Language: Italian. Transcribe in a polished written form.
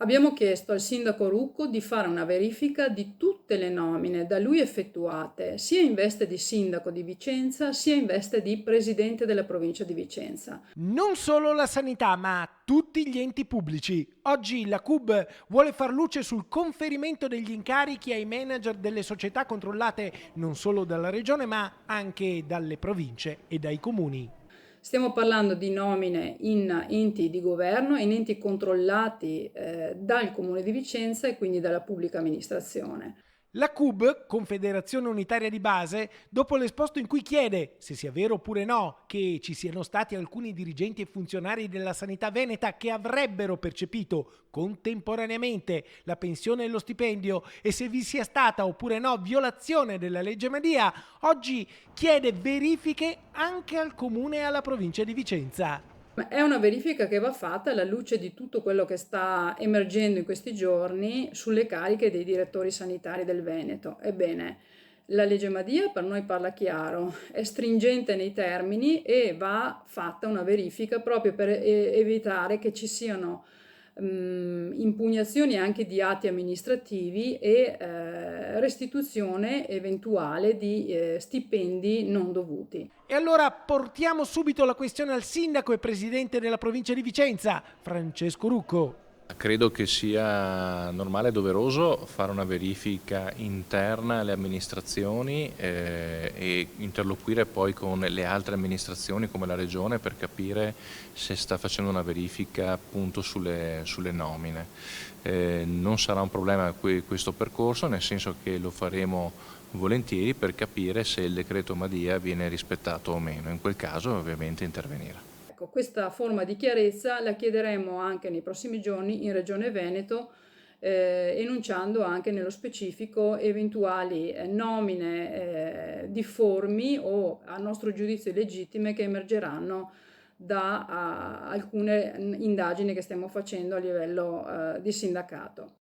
Abbiamo chiesto al sindaco Rucco di fare una verifica di tutte le nomine da lui effettuate, sia in veste di sindaco di Vicenza, sia in veste di presidente della provincia di Vicenza. Non solo la sanità, ma tutti gli enti pubblici. Oggi la CUB vuole far luce sul conferimento degli incarichi ai manager delle società controllate non solo dalla regione, ma anche dalle province e dai comuni. Stiamo parlando di nomine in enti di governo, in enti controllati dal Comune di Vicenza e quindi dalla pubblica amministrazione. La CUB, Confederazione Unitaria di Base, dopo l'esposto in cui chiede, se sia vero oppure no, che ci siano stati alcuni dirigenti e funzionari della sanità veneta che avrebbero percepito contemporaneamente la pensione e lo stipendio e se vi sia stata oppure no violazione della legge Madia, oggi chiede verifiche anche al Comune e alla provincia di Vicenza. Ma è una verifica che va fatta alla luce di tutto quello che sta emergendo in questi giorni sulle cariche dei direttori sanitari del Veneto. Ebbene, la legge Madia per noi parla chiaro, è stringente nei termini e va fatta una verifica proprio per evitare che ci siano impugnazioni anche di atti amministrativi e restituzione eventuale di stipendi non dovuti. E allora portiamo subito la questione al sindaco e presidente della provincia di Vicenza, Francesco Rucco. Credo che sia normale e doveroso fare una verifica interna alle amministrazioni e interloquire poi con le altre amministrazioni come la Regione per capire se sta facendo una verifica appunto sulle nomine. Non sarà un problema questo percorso, nel senso che lo faremo volentieri per capire se il decreto Madia viene rispettato o meno. In quel caso ovviamente intervenire. Ecco, questa forma di chiarezza la chiederemo anche nei prossimi giorni in Regione Veneto, enunciando anche nello specifico eventuali nomine difformi o a nostro giudizio illegittime che emergeranno da alcune indagini che stiamo facendo a livello di sindacato.